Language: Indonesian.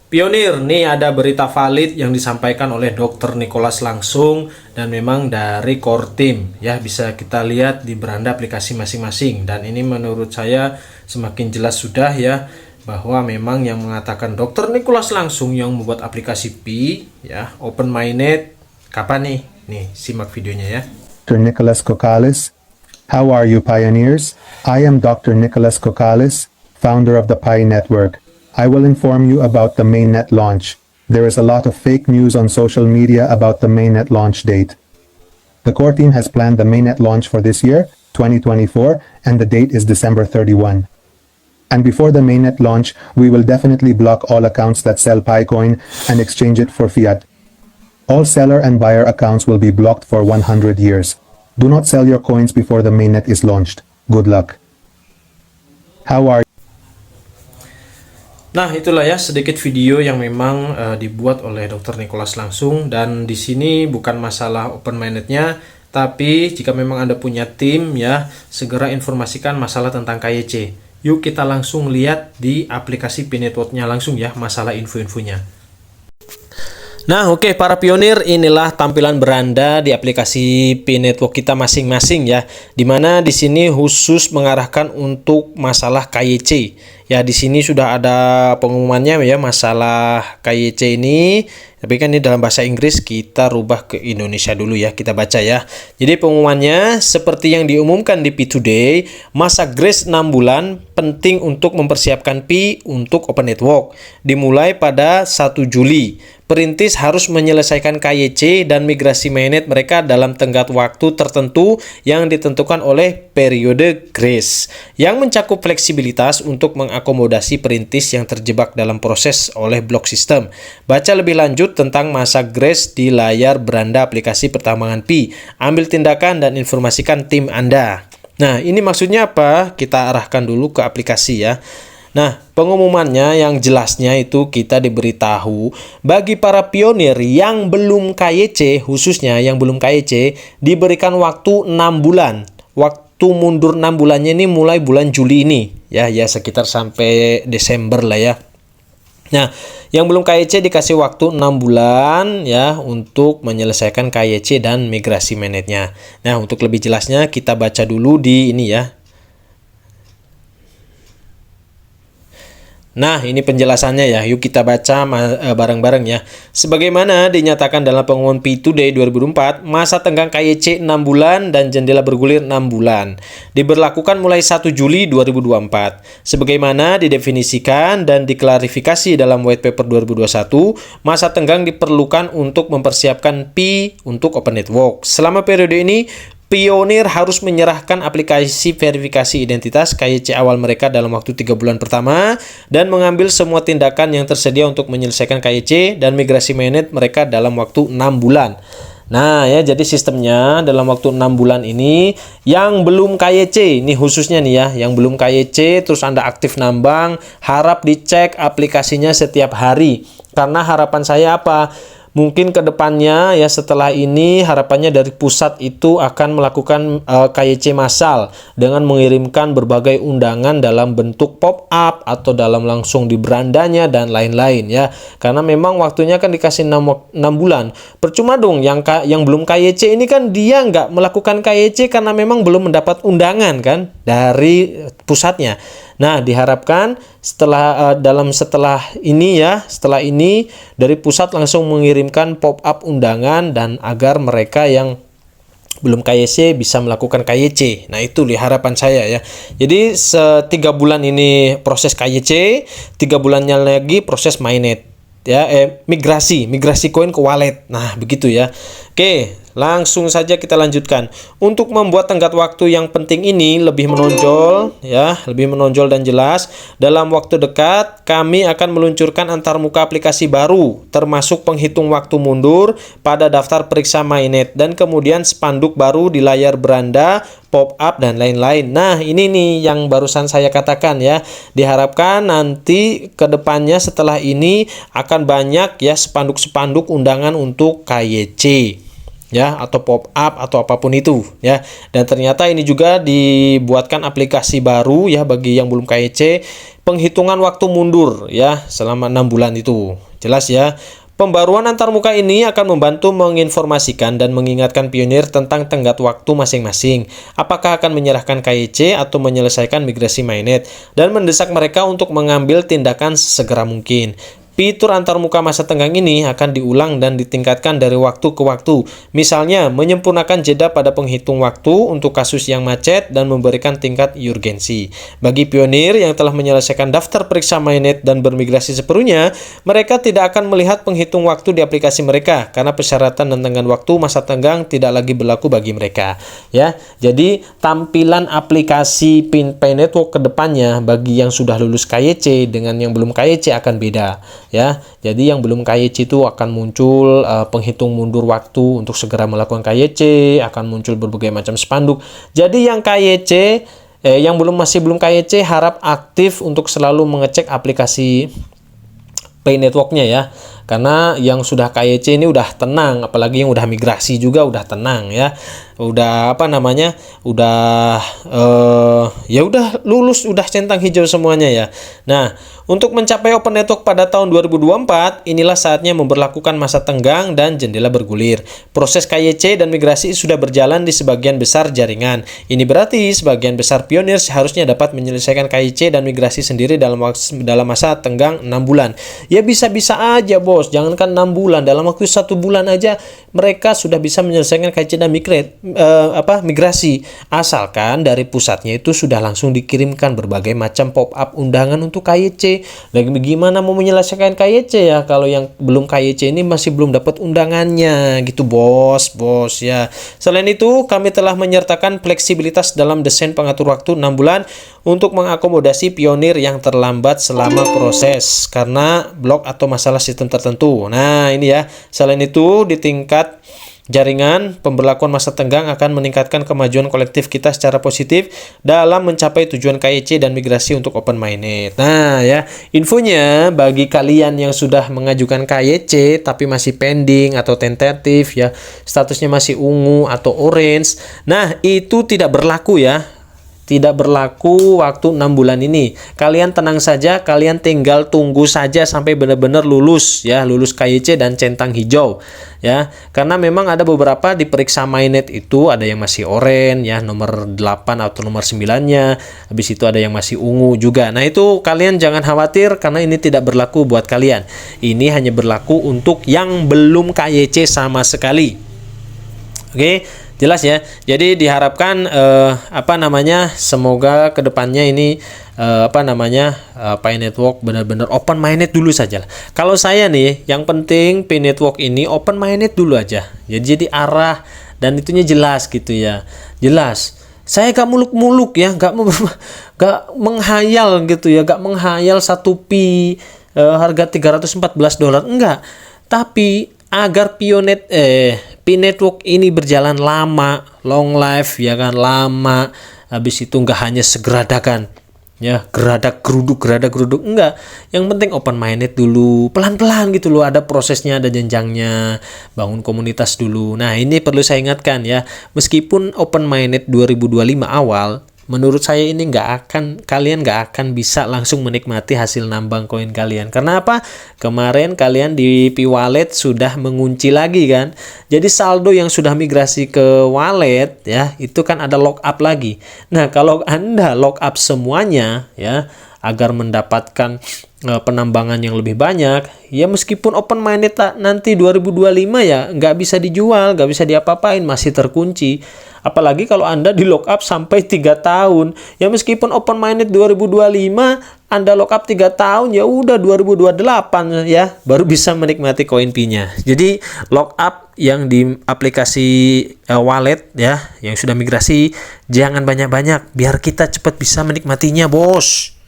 Pionir, nih ada berita valid yang disampaikan oleh Dr. Nicholas langsung dan memang dari core team ya, bisa kita lihat di beranda aplikasi masing-masing, dan ini menurut saya semakin jelas sudah ya bahwa memang yang mengatakan Dr. Nicholas langsung yang membuat aplikasi Pi ya, open minded. Kapan nih? Nih, simak videonya ya. Dr. Nicholas Kokkalis. How are you, pioneers? I am Dr. Nicholas Kokkalis, founder of the Pi Network. I will inform you about the mainnet launch. There is a lot of fake news on social media about the mainnet launch date. The core team has planned the mainnet launch for this year, 2024, and the date is December 31. And before the mainnet launch, we will definitely block all accounts that sell PiCoin and exchange it for fiat. All seller and buyer accounts will be blocked for 100 years. Do not sell your coins before the mainnet is launched. Good luck. How are Nah, itulah ya sedikit video yang memang dibuat oleh Dr. Nicholas langsung, dan di sini bukan masalah open mindednya, tapi jika memang Anda punya tim ya, segera informasikan masalah tentang KYC. Yuk kita langsung lihat di aplikasi Pi Network-nya langsung ya, masalah info-infonya. Nah, oke para pionir, inilah tampilan beranda di aplikasi Pi Network kita masing-masing ya. Dimana di sini khusus mengarahkan untuk masalah KYC. Ya, di sini sudah ada pengumumannya ya masalah KYC ini. Tapi kan ini dalam bahasa Inggris, kita rubah ke Indonesia dulu ya, kita baca ya. Jadi pengumumannya seperti yang diumumkan di Pi Today, masa grace 6 bulan penting untuk mempersiapkan Pi untuk Open Network. Dimulai pada 1 Juli. Perintis harus menyelesaikan KYC dan migrasi mainnet mereka dalam tenggat waktu tertentu yang ditentukan oleh periode grace, yang mencakup fleksibilitas untuk mengakomodasi perintis yang terjebak dalam proses oleh blok sistem. Baca lebih lanjut tentang masa grace di layar beranda aplikasi pertambangan Pi. Ambil tindakan dan informasikan tim Anda. Nah, ini maksudnya apa? Kita arahkan dulu ke aplikasi ya. Nah, pengumumannya yang jelasnya itu kita diberitahu bagi para pionir yang belum KYC, khususnya yang belum KYC, diberikan waktu 6 bulan. Waktu mundur 6 bulannya ini mulai bulan Juli ini. Ya sekitar sampai Desember lah ya. Nah, yang belum KYC dikasih waktu 6 bulan ya untuk menyelesaikan KYC dan migrasi mainnetnya. Nah, untuk lebih jelasnya kita baca dulu di ini ya. Nah, ini penjelasannya ya. Yuk kita baca bareng-bareng ya. Sebagaimana dinyatakan dalam pengumuman Pi Today 2024, masa tenggang KYC 6 bulan dan jendela bergulir 6 bulan. Diberlakukan mulai 1 Juli 2024. Sebagaimana didefinisikan dan diklarifikasi dalam White Paper 2021, masa tenggang diperlukan untuk mempersiapkan Pi untuk Open Network. Selama periode ini, pionir harus menyerahkan aplikasi verifikasi identitas KYC awal mereka dalam waktu 3 bulan pertama dan mengambil semua tindakan yang tersedia untuk menyelesaikan KYC dan migrasi mainnet mereka dalam waktu 6 bulan. Nah ya, jadi sistemnya dalam waktu 6 bulan ini yang belum KYC, ini khususnya nih ya, yang belum KYC terus Anda aktif nambang, harap dicek aplikasinya setiap hari. Karena harapan saya apa? Mungkin ke depannya ya, setelah ini harapannya dari pusat itu akan melakukan KYC massal dengan mengirimkan berbagai undangan dalam bentuk pop-up atau dalam langsung di berandanya dan lain-lain ya. Karena memang waktunya kan dikasih 6 bulan. Percuma dong yang belum KYC ini kan dia nggak melakukan KYC karena memang belum mendapat undangan kan dari pusatnya. Nah, diharapkan setelah ini dari pusat langsung mengirimkan pop-up undangan dan agar mereka yang belum KYC bisa melakukan KYC. Nah, itu harapan saya ya. Jadi 3 bulan ini proses KYC, 3 bulannya lagi proses mainnet ya, migrasi koin ke wallet. Nah, begitu ya. Oke, langsung saja kita lanjutkan. Untuk membuat tenggat waktu yang penting ini lebih menonjol dan jelas, dalam waktu dekat kami akan meluncurkan antarmuka aplikasi baru termasuk penghitung waktu mundur pada daftar periksa mainnet dan kemudian spanduk baru di layar beranda, pop-up dan lain-lain. Nah, ini nih yang barusan saya katakan ya. Diharapkan nanti ke depannya setelah ini akan banyak ya spanduk-spanduk undangan untuk KYC. ya, atau pop up atau apapun itu ya. Dan ternyata ini juga dibuatkan aplikasi baru ya bagi yang belum KYC, penghitungan waktu mundur ya selama 6 bulan itu. Jelas ya. Pembaruan antarmuka ini akan membantu menginformasikan dan mengingatkan pionir tentang tenggat waktu masing-masing, apakah akan menyerahkan KYC atau menyelesaikan migrasi mainnet, dan mendesak mereka untuk mengambil tindakan sesegera mungkin. Fitur antarmuka masa tenggang ini akan diulang dan ditingkatkan dari waktu ke waktu. Misalnya, menyempurnakan jeda pada penghitung waktu untuk kasus yang macet dan memberikan tingkat urgensi. Bagi pionir yang telah menyelesaikan daftar periksa mainnet dan bermigrasi sepenuhnya, mereka tidak akan melihat penghitung waktu di aplikasi mereka karena persyaratan dan tenggang waktu masa tenggang tidak lagi berlaku bagi mereka. Ya, jadi tampilan aplikasi Pay Network ke depannya bagi yang sudah lulus KYC dengan yang belum KYC akan beda. Ya, jadi yang belum KYC itu akan muncul penghitung mundur waktu untuk segera melakukan KYC, akan muncul berbagai macam spanduk. Jadi yang KYC, yang masih belum KYC harap aktif untuk selalu mengecek aplikasi Pay Network-nya ya. Karena yang sudah KYC ini udah tenang, apalagi yang udah migrasi juga udah tenang ya. Udah ya udah lulus, udah centang hijau semuanya ya. Nah, untuk mencapai Open Network pada tahun 2024, inilah saatnya memberlakukan masa tenggang dan jendela bergulir. Proses KYC dan migrasi sudah berjalan di sebagian besar jaringan. Ini berarti sebagian besar pionir seharusnya dapat menyelesaikan KYC dan migrasi sendiri dalam masa tenggang 6 bulan. Ya bisa-bisa aja bos, jangankan 6 bulan, dalam waktu 1 bulan aja mereka sudah bisa menyelesaikan KYC dan migrasi. Asalkan dari pusatnya itu sudah langsung dikirimkan berbagai macam pop-up undangan untuk KYC. Dan gimana mau menyelesaikan KYC ya kalau yang belum KYC ini masih belum dapat undangannya gitu bos ya. Selain itu, kami telah menyertakan fleksibilitas dalam desain pengatur waktu 6 bulan untuk mengakomodasi pionir yang terlambat selama proses karena blok atau masalah sistem tertentu. Nah, ini ya. Selain itu, di tingkat jaringan, pemberlakuan masa tenggang akan meningkatkan kemajuan kolektif kita secara positif dalam mencapai tujuan KYC dan migrasi untuk Open Mainnet. Nah ya, infonya bagi kalian yang sudah mengajukan KYC tapi masih pending atau tentatif ya, statusnya masih ungu atau orange. Nah, itu tidak berlaku ya. Tidak berlaku waktu 6 bulan ini. Kalian tenang saja, kalian tinggal tunggu saja sampai benar-benar lulus ya, lulus KYC dan centang hijau ya. Karena memang ada beberapa di periksa mainnet itu ada yang masih oranye ya, nomor 8 atau nomor 9-nya. Habis itu ada yang masih ungu juga. Nah, itu kalian jangan khawatir karena ini tidak berlaku buat kalian. Ini hanya berlaku untuk yang belum KYC sama sekali. Oke. Jelas ya. Jadi diharapkan semoga kedepannya ini Pay Network benar-benar Open Mainnet dulu saja. Kalau saya nih, yang penting Pay Network ini Open Mainnet dulu aja. Jadi arah dan itunya jelas gitu ya. Jelas. Saya gak muluk-muluk ya, gak menghayal gitu ya, gak menghayal satu pi harga $314, enggak. Tapi agar Pay Network ini berjalan lama, long life ya kan, lama. Habis itu nggak hanya segeradakan ya, geradak geruduk enggak. Yang penting Open Mainnet dulu, pelan-pelan gitu loh, ada prosesnya, ada jenjangnya, bangun komunitas dulu. Nah, ini perlu saya ingatkan ya, meskipun Open Mainnet 2025 awal, menurut saya ini kalian nggak akan bisa langsung menikmati hasil nambang koin kalian. Karena apa? Kemarin kalian di P-Wallet sudah mengunci lagi kan. Jadi saldo yang sudah migrasi ke wallet ya, itu kan ada lock up lagi. Nah, kalau Anda lock up semuanya ya, agar mendapatkan penambangan yang lebih banyak, ya meskipun Open Mainnet nanti 2025 ya nggak bisa dijual, nggak bisa diapa-apain, masih terkunci. Apalagi kalau Anda di lock up sampai 3 tahun. Ya meskipun Open Mainnet 2025 Anda lock up 3 tahun, ya udah 2028 ya baru bisa menikmati koin Pi-nya. Jadi lock up yang di aplikasi wallet ya yang sudah migrasi jangan banyak-banyak biar kita cepat bisa menikmatinya, bos.